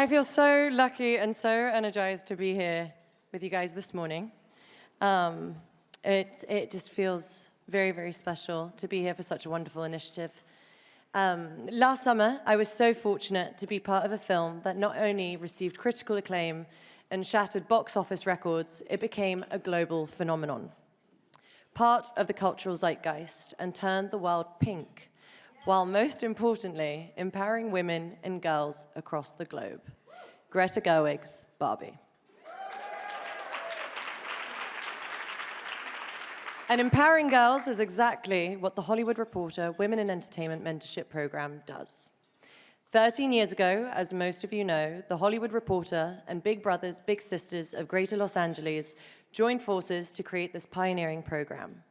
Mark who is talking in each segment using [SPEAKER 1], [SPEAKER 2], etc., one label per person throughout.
[SPEAKER 1] I feel so lucky and so energized to be here with you guys this morning. It just feels very, very special to be here for such a wonderful initiative. Last summer, I was so fortunate to be part of a film that not only received critical acclaim and shattered box office records, it became a global phenomenon. Part of the cultural zeitgeist and turned the world pink, while most importantly, empowering women and girls across the globe. Greta Gerwig's Barbie. And empowering girls is exactly what the Hollywood Reporter Women in Entertainment Mentorship Program does. 13 years ago, as most of you know, the Hollywood Reporter and Big Brothers Big Sisters of Greater Los Angeles joined forces to create this pioneering program.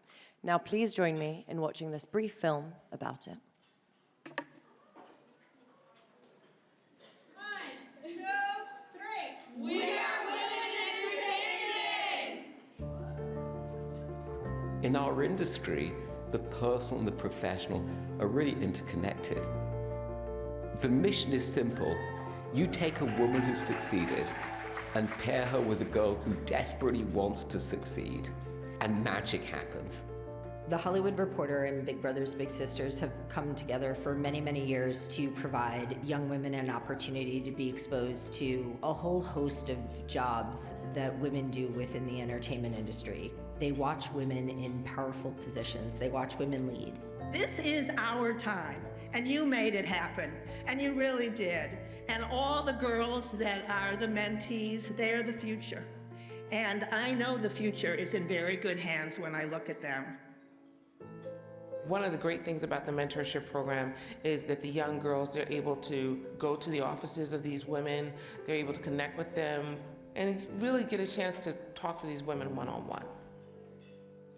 [SPEAKER 1] Now please join me in watching this brief film about it.
[SPEAKER 2] 1, 2, 3. We are Women in Entertainment!
[SPEAKER 3] In our industry, the personal and the professional are really interconnected. The mission is simple. You take a woman who's succeeded and pair her with a girl who desperately wants to succeed, and magic happens.
[SPEAKER 4] The Hollywood Reporter and Big Brothers Big Sisters have come together for many, many years to provide young women an opportunity to be exposed to a whole host of jobs that women do within the entertainment industry. They watch women in powerful positions. They watch women lead.
[SPEAKER 5] This is our time, and you made it happen, and you really did. And all the girls that are the mentees, they're the future. And I know the future is in very good hands when I look at them.
[SPEAKER 6] One of the great things about the mentorship program is that the young girls, they're able to go to the offices of these women, they're able to connect with them, and really get a chance to talk to these women one-on-one.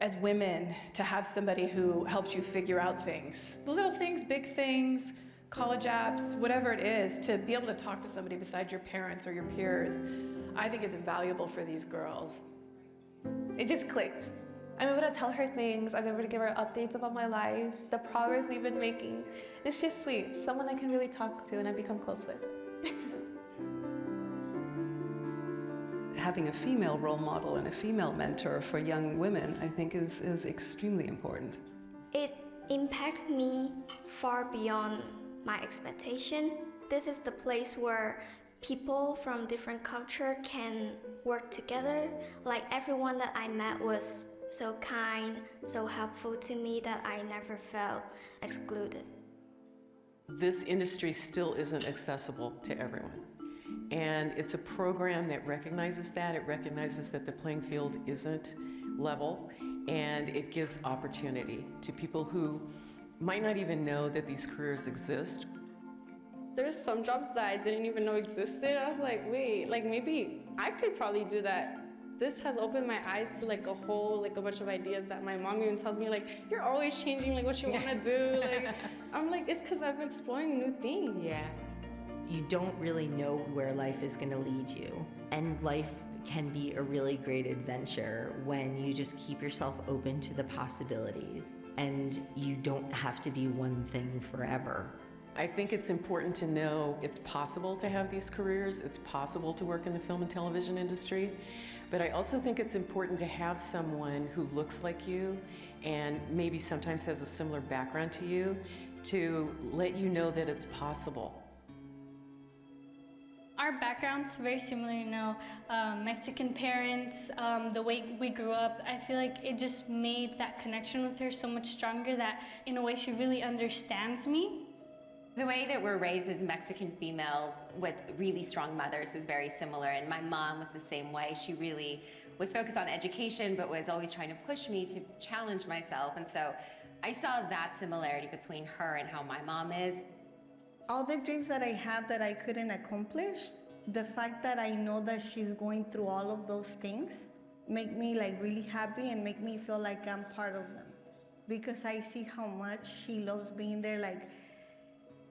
[SPEAKER 7] As women, to have somebody who helps you figure out things, the little things, big things, college apps, whatever it is, to be able to talk to somebody besides your parents or your peers, I think is invaluable for these girls.
[SPEAKER 8] It just clicked. I'm able to tell her things, I'm able to give her updates about my life, the progress we've been making. It's just sweet, someone I can really talk to and I become close with.
[SPEAKER 9] Having a female role model and a female mentor for young women, I think is extremely important.
[SPEAKER 10] It impacted me far beyond my expectation. This is the place where people from different culture can work together. Like everyone that I met was so kind, so helpful to me that I never felt excluded.
[SPEAKER 11] This industry still isn't accessible to everyone. And it's a program that recognizes that. It recognizes that the playing field isn't level, and it gives opportunity to people who might not even know that these careers exist.
[SPEAKER 2] There's some jobs that I didn't even know existed. I was like, wait, like maybe I could probably do that. This has opened my eyes to like a bunch of ideas that my mom even tells me, like, you're always changing like what you want to do. Like, I'm like, it's because I'm exploring new things.
[SPEAKER 4] Yeah. You don't really know where life is going to lead you. And life can be a really great adventure when you just keep yourself open to the possibilities and you don't have to be one thing forever.
[SPEAKER 11] I think it's important to know it's possible to have these careers, it's possible to work in the film and television industry, but I also think it's important to have someone who looks like you and maybe sometimes has a similar background to you to let you know that it's possible.
[SPEAKER 12] Our background's very similar, you know, Mexican parents, the way we grew up. I feel like it just made that connection with her so much stronger that in a way she really understands me.
[SPEAKER 13] The way that we're raised as Mexican females with really strong mothers is very similar, and my mom was the same way. She really was focused on education, but was always trying to push me to challenge myself, and so I saw that similarity between her and how my mom is.
[SPEAKER 14] All the dreams that I have that I couldn't accomplish, the fact that I know that she's going through all of those things make me like really happy and make me feel like I'm part of them. Because I see how much she loves being there, like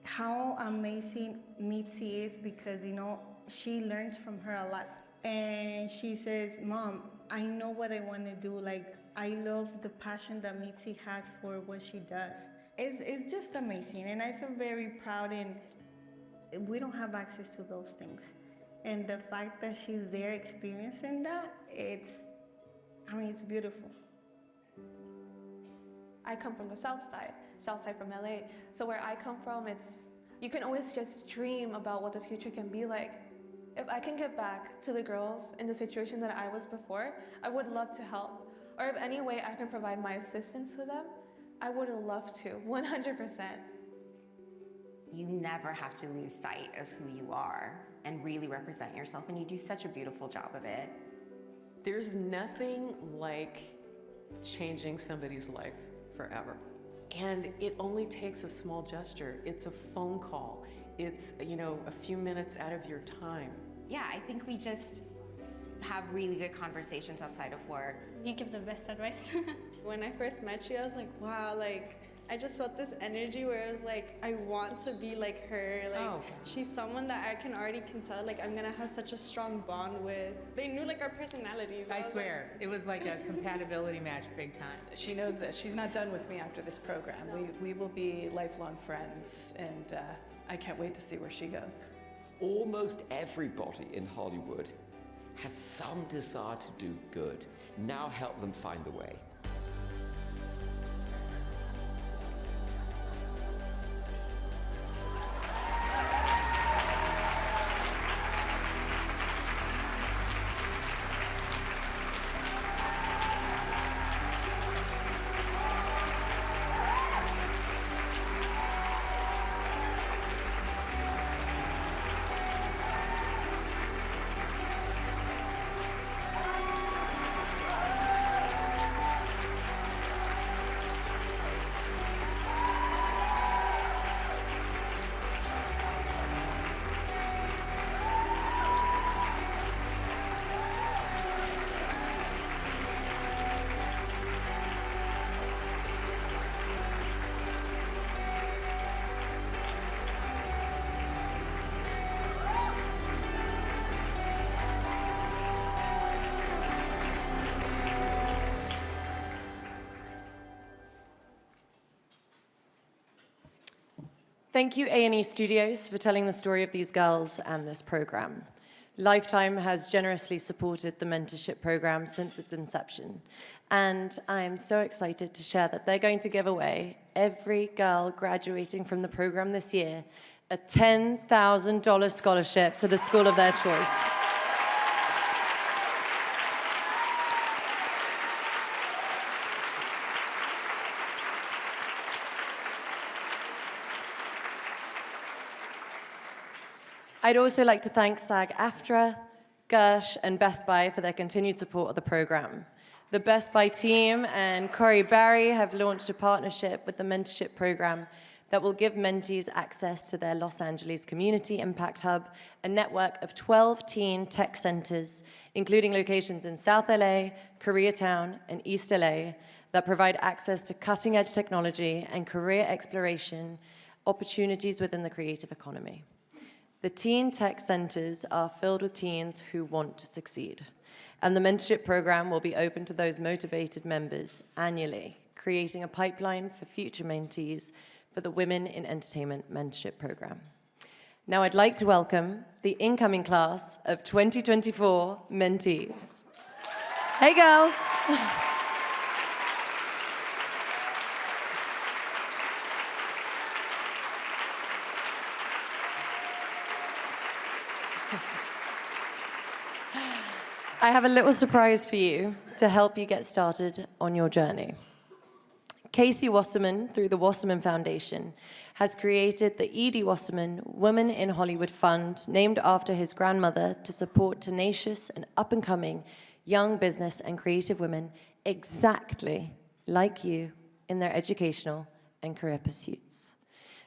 [SPEAKER 14] how amazing Mitzi is, because, you know, she learns from her a lot. And she says, Mom, I know what I want to do. Like, I love the passion that Mitzi has for what she does. It's just amazing, and I feel very proud, and we don't have access to those things. And the fact that she's there experiencing that, it's beautiful.
[SPEAKER 8] I come from the south side from LA. So where I come from, you can always just dream about what the future can be like. If I can get back to the girls in the situation that I was before, I would love to help. Or if any way I can provide my assistance to them, I would love to, 100%.
[SPEAKER 13] You never have to lose sight of who you are and really represent yourself, and you do such a beautiful job of it.
[SPEAKER 11] There's nothing like changing somebody's life forever. And it only takes a small gesture. It's a phone call. It's, a few minutes out of your time.
[SPEAKER 13] Yeah, I think we just have really good conversations outside of work.
[SPEAKER 12] You give the best advice.
[SPEAKER 2] When I first met you, I was like, wow, I just felt this energy where I was like, I want to be like her. She's someone that I can tell, I'm gonna have such a strong bond with. They knew our personalities.
[SPEAKER 15] I swear, it was like a compatibility match big time.
[SPEAKER 7] She knows this. She's not done with me after this program.
[SPEAKER 2] No.
[SPEAKER 7] We will be lifelong friends, and I can't wait to see where she goes.
[SPEAKER 3] Almost everybody in Hollywood has some desire to do good. Now help them find the way.
[SPEAKER 1] Thank you, A&E Studios, for telling the story of these girls and this program. Lifetime has generously supported the mentorship program since its inception. And I'm so excited to share that they're going to give away every girl graduating from the program this year a $10,000 scholarship to the school of their choice. I'd also like to thank SAG-AFTRA, Gersh, and Best Buy for their continued support of the program. The Best Buy team and Corey Barry have launched a partnership with the Mentorship program that will give mentees access to their Los Angeles Community Impact Hub, a network of 12 teen tech centers, including locations in South LA, Koreatown, and East LA, that provide access to cutting-edge technology and career exploration opportunities within the creative economy. The teen tech centers are filled with teens who want to succeed, and the mentorship program will be open to those motivated members annually, creating a pipeline for future mentees for the Women in Entertainment Mentorship Program. Now I'd like to welcome the incoming class of 2024 mentees. Hey, girls. I have a little surprise for you to help you get started on your journey. Casey Wasserman, through the Wasserman Foundation, has created the E.D. Wasserman Women in Hollywood Fund, named after his grandmother, to support tenacious and up-and-coming young business and creative women exactly like you in their educational and career pursuits.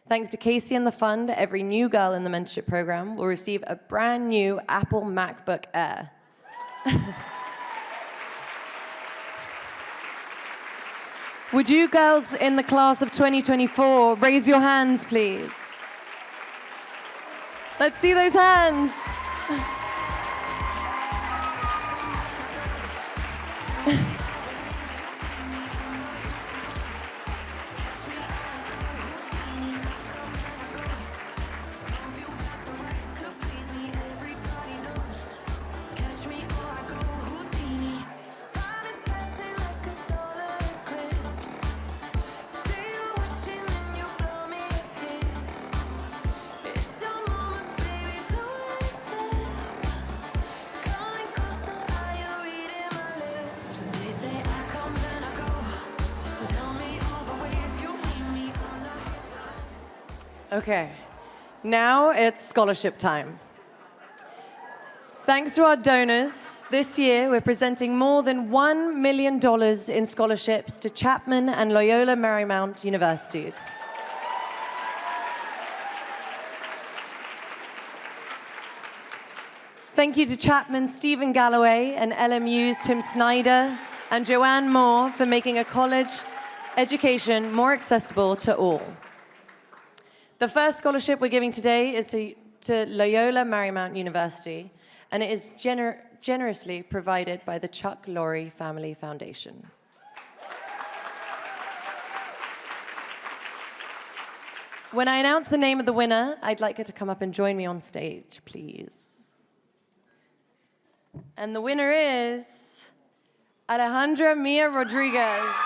[SPEAKER 1] Thanks to Casey and the fund, every new girl in the mentorship program will receive a brand new Apple MacBook Air. Would you girls in the class of 2024 raise your hands, please? Let's see those hands. Okay, now it's scholarship time. Thanks to our donors, this year we're presenting more than $1 million in scholarships to Chapman and Loyola Marymount universities. Thank you to Chapman's Stephen Galloway and LMU's Tim Snyder and Joanne Moore for making a college education more accessible to all. The first scholarship we're giving today is to Loyola Marymount University, and it is generously provided by the Chuck Lorre Family Foundation. When I announce the name of the winner, I'd like her to come up and join me on stage, please. And the winner is Alejandra Mia Rodriguez.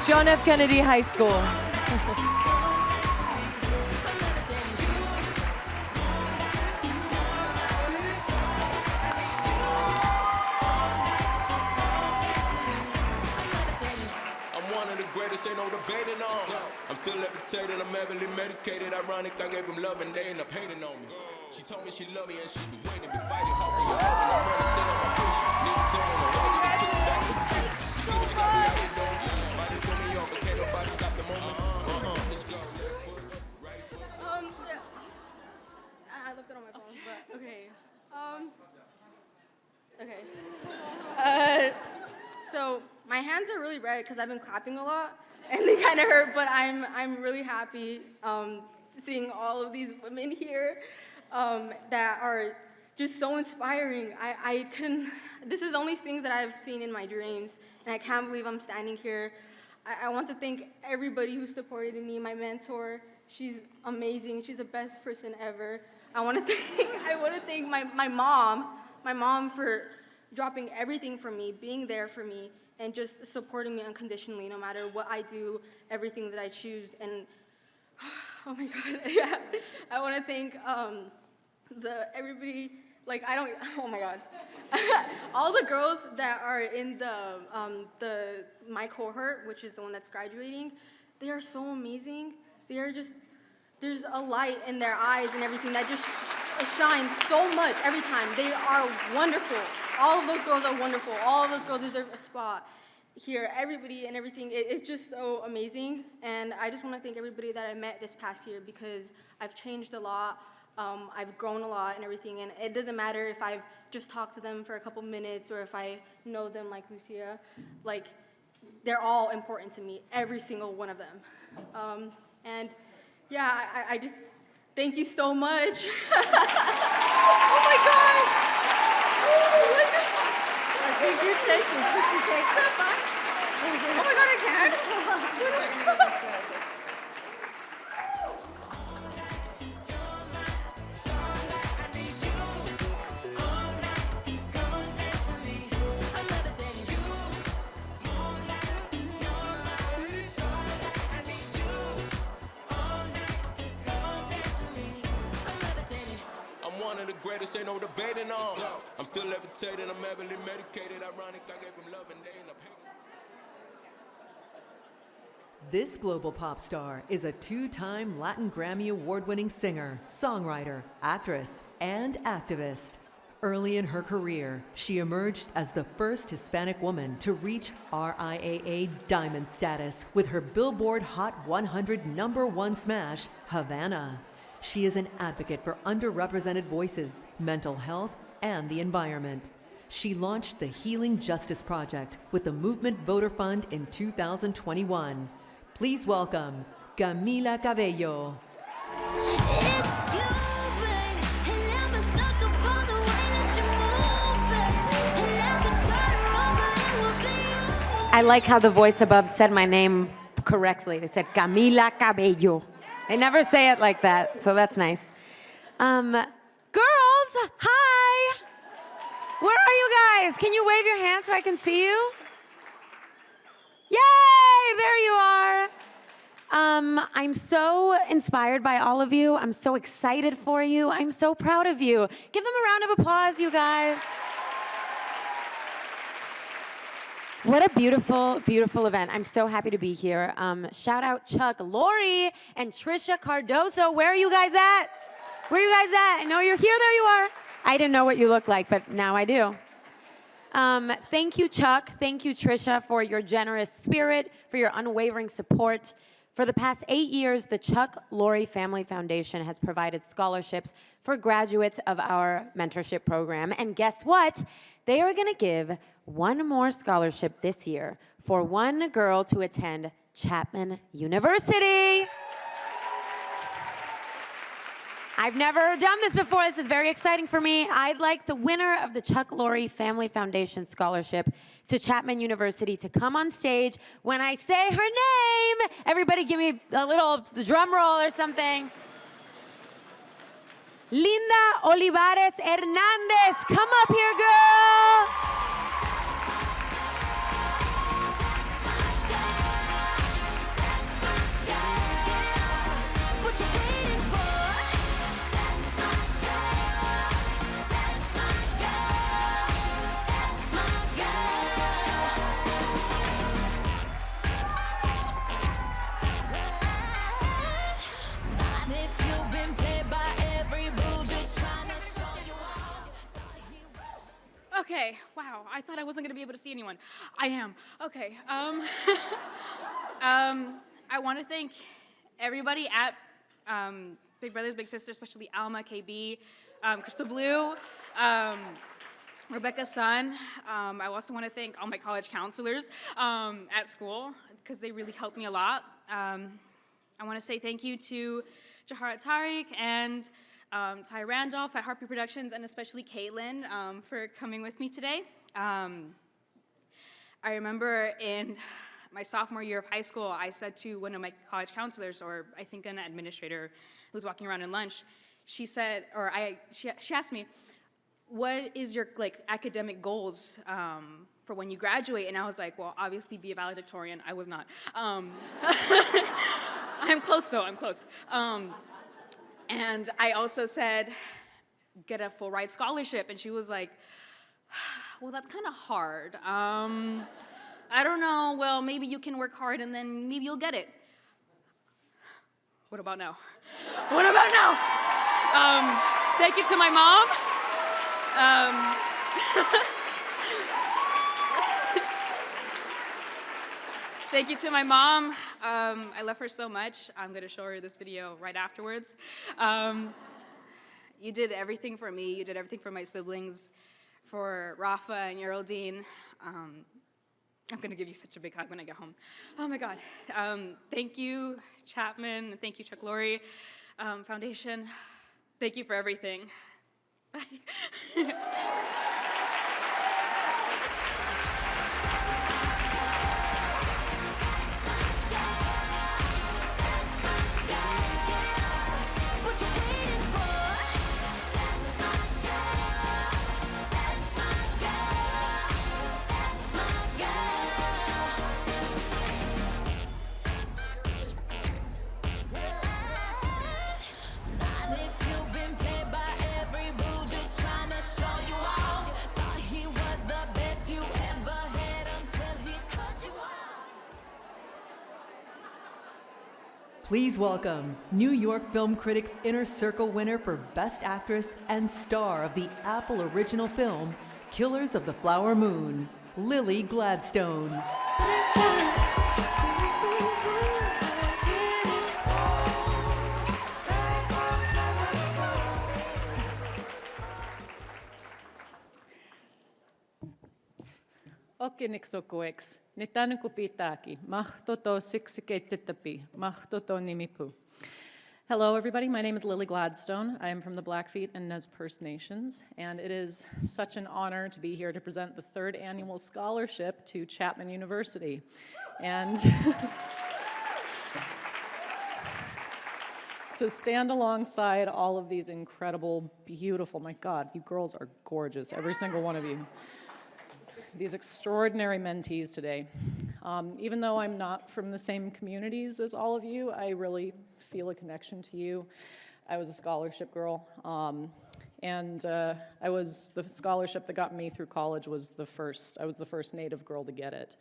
[SPEAKER 1] John F. Kennedy High School.
[SPEAKER 16] Ain't no debating on. I'm still levitated, I'm heavily medicated. Ironic, I gave them love and they end up hating on me. She told me she loved me and she be waiting, be fighting hard for your love. And I'm running thin on my push. Need someone to hold you and take you back to the basics. You see what you got me out here doing? Nobody put me off, but can't nobody stop the moment. Let's go.
[SPEAKER 17] I left it on my phone, but okay. So my hands are really red because I've been clapping a lot. And they kind of hurt, but I'm really happy seeing all of these women here that are just so inspiring. This is only things that I've seen in my dreams, and I can't believe I'm standing here. I want to thank everybody who supported me, my mentor. She's amazing. She's the best person ever. I want to thank my mom for dropping everything for me, being there for me, and just supporting me unconditionally, no matter what I do, everything that I choose. And oh my God, yeah. I want to thank everybody. Oh my God, all the girls that are in my cohort, which is the one that's graduating. They are so amazing. They are just, there's a light in their eyes and everything that just shines so much every time. They are wonderful. All of those girls are wonderful. All of those girls deserve a spot here. Everybody and everything, it's just so amazing. And I just want to thank everybody that I met this past year because I've changed a lot. I've grown a lot and everything. And it doesn't matter if I've just talked to them for a couple minutes or if I know them like Lucia. Like, they're all important to me, every single one of them. And yeah, I just thank you so much. Oh my God.
[SPEAKER 18] I think you're taking, so she takes this.
[SPEAKER 17] Oh my God, I can't.
[SPEAKER 18] We're gonna go this way.
[SPEAKER 16] Greatest ain't no debating on. I'm still levitated, I'm heavily medicated. Ironic, I gave them love and they end up hating.
[SPEAKER 19] This global pop star is a two-time Latin Grammy Award-winning singer, songwriter, actress, and activist. Early in her career, she emerged as the first Hispanic woman to reach RIAA Diamond status with her Billboard Hot 100 #1 smash, Havana. She is an advocate for underrepresented voices, mental health, and the environment. She launched the Healing Justice Project with the Movement Voter Fund in 2021. Please welcome Camila Cabello.
[SPEAKER 20] I like how the voice above said my name correctly. They said Camila Cabello. They never say it like that, so that's nice. Girls, hi! Where are you guys? Can you wave your hand so I can see you? Yay, there you are. I'm so inspired by all of you. I'm so excited for you. I'm so proud of you. Give them a round of applause, you guys. What a beautiful, beautiful event. I'm so happy to be here. Shout out Chuck, Lori, and Trisha Cardozo. Where are you guys at? Where are you guys at? I know you're here. There you are. I didn't know what you looked like, but now I do. Thank you, Chuck. Thank you, Trisha, for your generous spirit, for your unwavering support. For the past 8 years, the Chuck Lori Family Foundation has provided scholarships for graduates of our mentorship program. And guess what? They are going to give one more scholarship this year for one girl to attend Chapman University. I've never done this before. This is very exciting for me. I'd like the winner of the Chuck Lori Family Foundation Scholarship to Chapman University to come on stage when I say her name. Everybody give me a little drum roll or something. Linda Olivares Hernandez. Come up here, girl.
[SPEAKER 21] Okay, wow, I thought I wasn't gonna be able to see anyone. I am. Okay, I wanna thank everybody at Big Brothers Big Sisters, especially Alma, KB, Crystal Blue, Rebecca's son. I also wanna thank all my college counselors at school, because they really helped me a lot. I wanna say thank you to Jaharat Tariq and Ty Randolph at Harpy Productions, and especially Caitlin for coming with me today. I remember in my sophomore year of high school, I said to one of my college counselors, or I think an administrator who was walking around in lunch, she said, she asked me, what is your academic goals for when you graduate? And I was like, well, obviously be a valedictorian. I was not. I'm close though, I'm close. And I also said, get a full ride scholarship. And she was like, well, that's kind of hard. I don't know, well, maybe you can work hard and then maybe you'll get it. What about now? What about now? Thank you to my mom. Thank you to my mom. I love her so much. I'm gonna show her this video right afterwards. You did everything for me. You did everything for my siblings, for Rafa and Geraldine. I'm gonna give you such a big hug when I get home. Oh my God. Thank you, Chapman. Thank you, Chuck Lori Foundation. Thank you for everything. Bye.
[SPEAKER 19] Please welcome New York Film Critics Inner Circle winner for Best Actress and star of the Apple original film, Killers of the Flower Moon, Lily Gladstone.
[SPEAKER 22] Okiniksokueks, nitanuku pitaki, mahtoto siksiketsitapi, mahtoto nimipu. Hello, everybody. My name is Lily Gladstone. I am from the Blackfeet and Nez Perce Nations, and it is such an honor to be here to present the 3rd annual scholarship to Chapman University. And to stand alongside all of these incredible, beautiful, my God, you girls are gorgeous, every single one of you. These extraordinary mentees today. Even though I'm not from the same communities as all of you, I really feel a connection to you. I was a scholarship girl, And the scholarship that got me through college was I was the first Native girl to get it.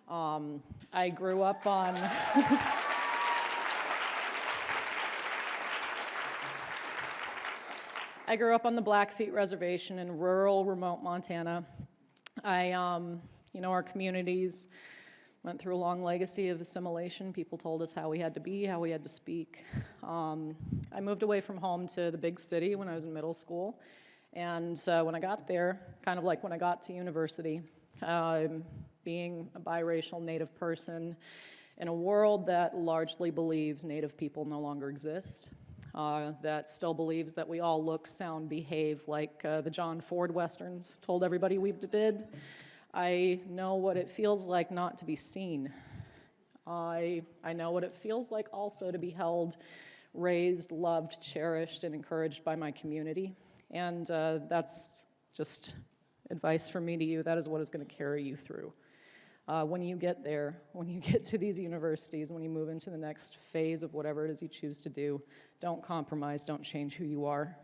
[SPEAKER 22] I grew up on... I grew up on the Blackfeet Reservation in rural, remote Montana. Our communities went through a long legacy of assimilation. People told us how we had to be, how we had to speak. I moved away from home to the big city when I was in middle school. And when I got there, kind of like when I got to university, being a biracial Native person in a world that largely believes Native people no longer exist, that still believes that we all look, sound, behave like the John Ford Westerns told everybody we did. I know what it feels like not to be seen. I know what it feels like also to be held, raised, loved, cherished, and encouraged by my community. And that's just advice from me to you. That is what is going to carry you through. When you get there, when you get to these universities, when you move into the next phase of whatever it is you choose to do, don't compromise, don't change who you are.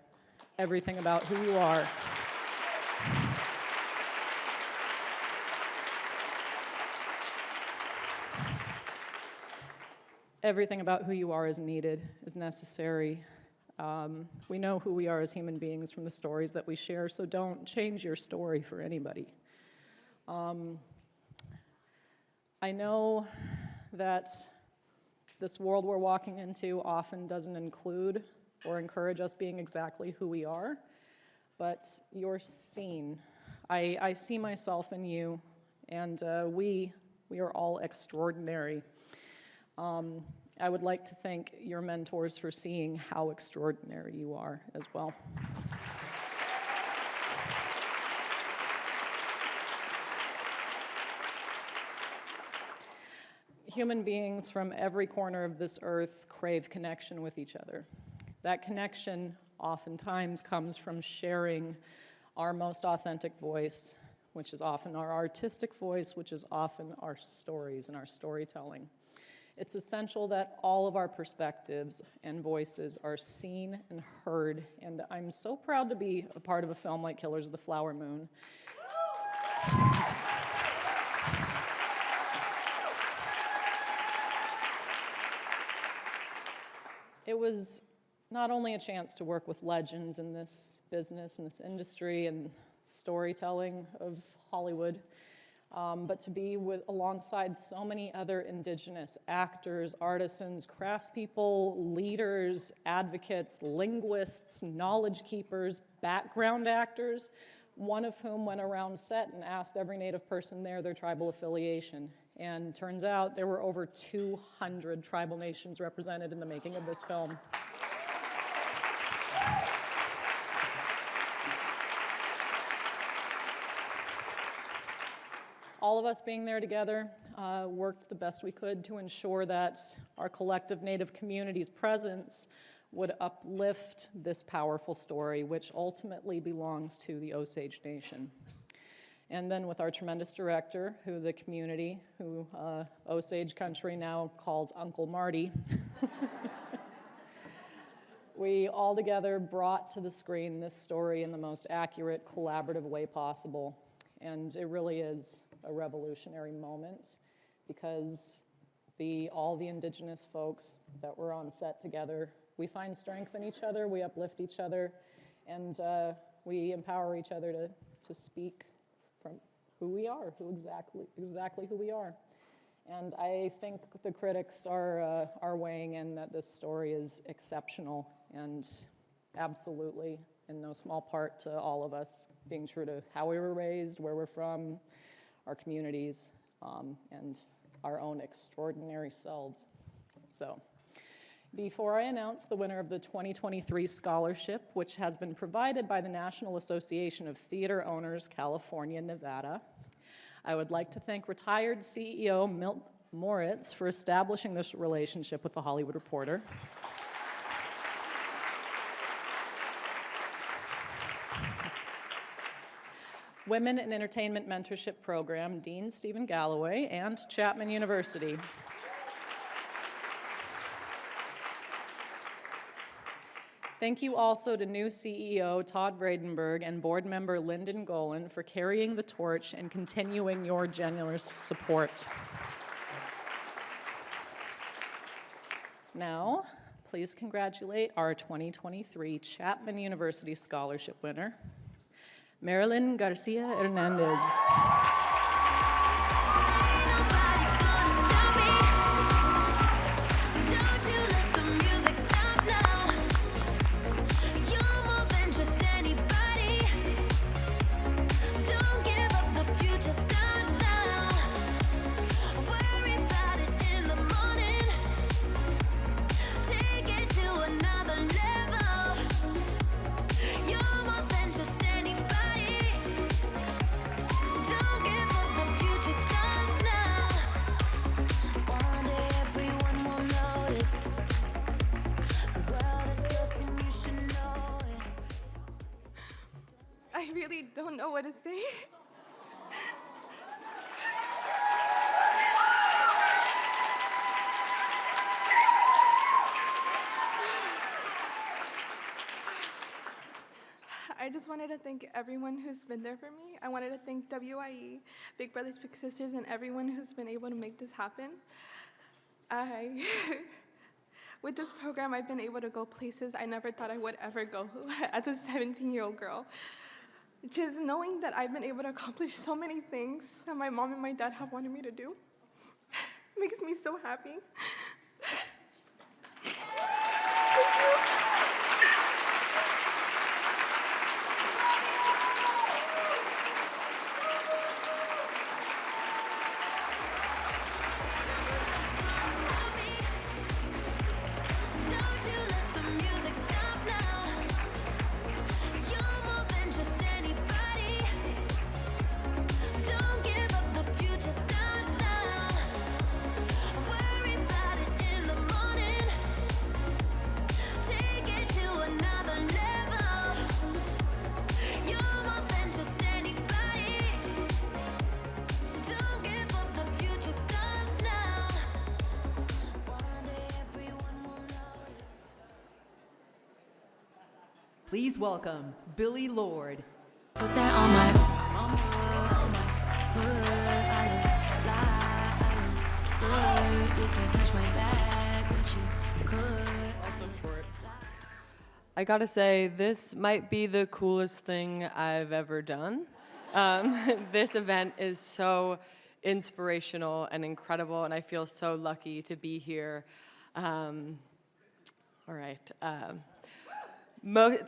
[SPEAKER 22] Everything about who you are. Everything about who you are is needed, is necessary. We know who we are as human beings from the stories that we share, so don't change your story for anybody. I know that this world we're walking into often doesn't include or encourage us being exactly who we are, but you're seen. I see myself in you, and we are all extraordinary. I would like to thank your mentors for seeing how extraordinary you are as well. Human beings from every corner of this earth crave connection with each other. That connection oftentimes comes from sharing our most authentic voice, which is often our artistic voice, which is often our stories and our storytelling. It's essential that all of our perspectives and voices are seen and heard, and I'm so proud to be a part of a film like Killers of the Flower Moon. It was not only a chance to work with legends in this business, in this industry, and storytelling of Hollywood, but to be alongside so many other Indigenous actors, artisans, craftspeople, leaders, advocates, linguists, knowledge keepers, background actors, one of whom went around set and asked every Native person there their tribal affiliation. And turns out there were over 200 tribal nations represented in the making of this film. All of us being there together worked the best we could to ensure that our collective Native community's presence would uplift this powerful story, which ultimately belongs to the Osage Nation. And then with our tremendous director, who the community, who Osage country now calls Uncle Marty, we all together brought to the screen this story in the most accurate, collaborative way possible. And it really is a revolutionary moment because all the Indigenous folks that were on set together, we find strength in each other, we uplift each other, and we empower each other to speak from who we are, exactly who we are. And I think the critics are weighing in that this story is exceptional and absolutely, in no small part, to all of us, being true to how we were raised, where we're from, our communities, and our own extraordinary selves. So, before I announce the winner of the 2023 scholarship, which has been provided by the National Association of Theater Owners, California, Nevada, I would like to thank retired CEO Milt Moritz for establishing this relationship with The Hollywood Reporter. Women in Entertainment Mentorship Program, Dean Stephen Galloway, and Chapman University. Thank you also to new CEO Todd Vredenberg and board member Lyndon Golan for carrying the torch and continuing your generous support. Now, please congratulate our 2023 Chapman University Scholarship winner, Marilyn Garcia Hernandez.
[SPEAKER 8] I really don't know what to say. I just wanted to thank everyone who's been there for me. I wanted to thank WIE, Big Brothers Big Sisters, and everyone who's been able to make this happen. With this program, I've been able to go places I never thought I would ever go as a 17-year-old girl. Just knowing that I've been able to accomplish so many things that my mom and my dad have wanted me to do makes me so happy.
[SPEAKER 19] Please welcome Billie Lourd.
[SPEAKER 5] Put that on my hood. I look good. You can't touch my bag, but you could.
[SPEAKER 6] Also short. I gotta say, this might be the coolest thing I've ever done. This event is so inspirational and incredible, and I feel so lucky to be here. All right.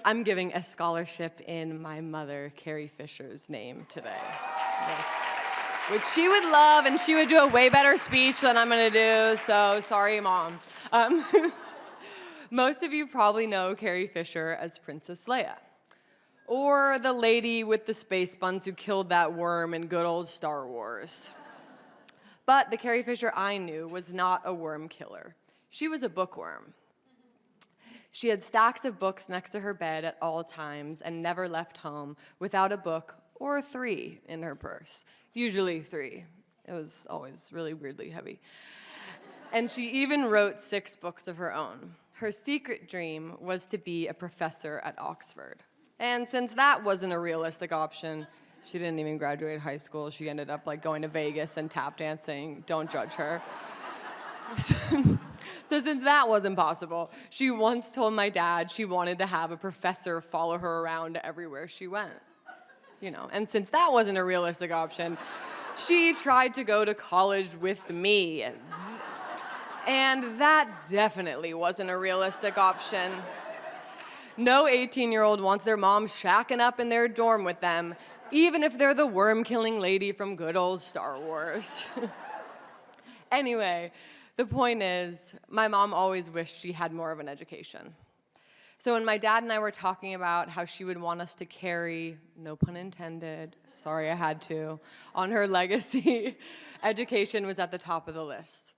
[SPEAKER 6] I'm giving a scholarship in my mother, Carrie Fisher's name today, which she would love, and she would do a way better speech than I'm gonna do, so sorry, Mom. Most of you probably know Carrie Fisher as Princess Leia, or the lady with the space buns who killed that worm in good old Star Wars. But the Carrie Fisher I knew was not a worm killer. She was a bookworm. She had stacks of books next to her bed at all times and never left home without a book or 3 in her purse. Usually 3. It was always really weirdly heavy. And she even wrote 6 books of her own. Her secret dream was to be a professor at Oxford. And since that wasn't a realistic option, she didn't even graduate high school. She ended up going to Vegas and tap dancing. Don't judge her. So since that wasn't possible, she once told my dad she wanted to have a professor follow her around everywhere she went. And since that wasn't a realistic option, she tried to go to college with me. And that definitely wasn't a realistic option. No 18-year-old wants their mom shacking up in their dorm with them, even if they're the worm-killing lady from good old Star Wars. Anyway, the point is, my mom always wished she had more of an education. So when my dad and I were talking about how she would want us to carry, no pun intended, sorry I had to, on her legacy, education was at the top of the list.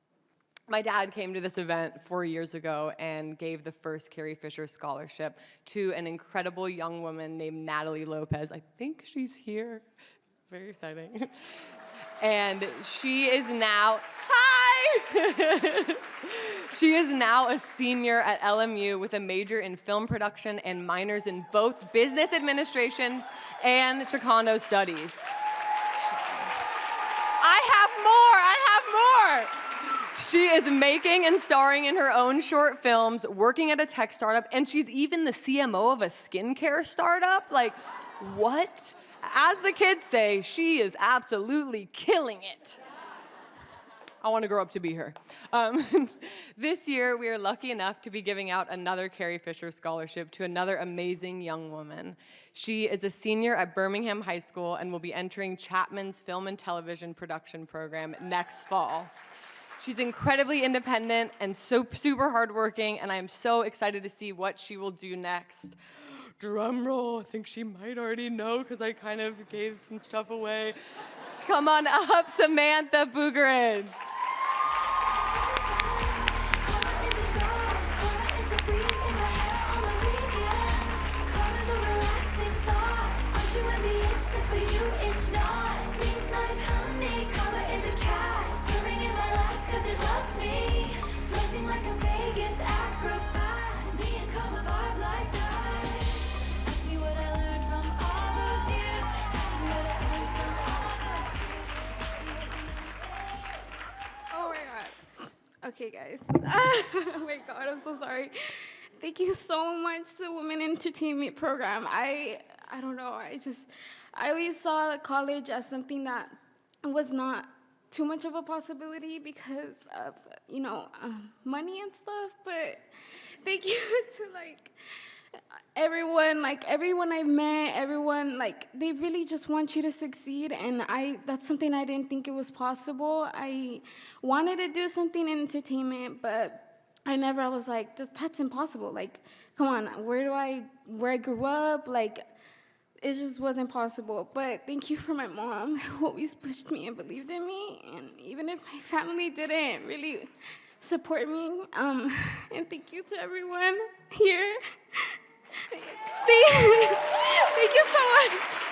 [SPEAKER 6] My dad came to this event 4 years ago and gave the first Carrie Fisher scholarship to an incredible young woman named Natalie Lopez. I think she's here. Very exciting. And she is now, hi! She is now a senior at LMU with a major in film production and minors in both business administration and Chicano studies. I have more. She is making and starring in her own short films, working at a tech startup, and she's even the CMO of a skincare startup. Like, what? As the kids say, she is absolutely killing it. I want to grow up to be her. This year, we are lucky enough to be giving out another Carrie Fisher scholarship to another amazing young woman. She is a senior at Birmingham High School and will be entering Chapman's film and television production program next fall. She's incredibly independent and so super hardworking, and I am so excited to see what she will do next. Drum roll, I think she might already know because I kind of gave some stuff away. Come on up, Samantha Bugarin.
[SPEAKER 17] Okay, guys. Oh my God, I'm so sorry. Thank you so much to the Women Entertainment Program. I don't know, I always saw college as something that was not too much of a possibility because of, money and stuff, but thank you to, everyone I've met, they really just want you to succeed, and that's something I didn't think it was possible. I wanted to do something in entertainment, but I was like, that's impossible. Like, come on, where I grew up, it just wasn't possible. But thank you for my mom, who always pushed me and believed in me, and even if my family didn't really support me, and thank you to everyone here. Thank you so much.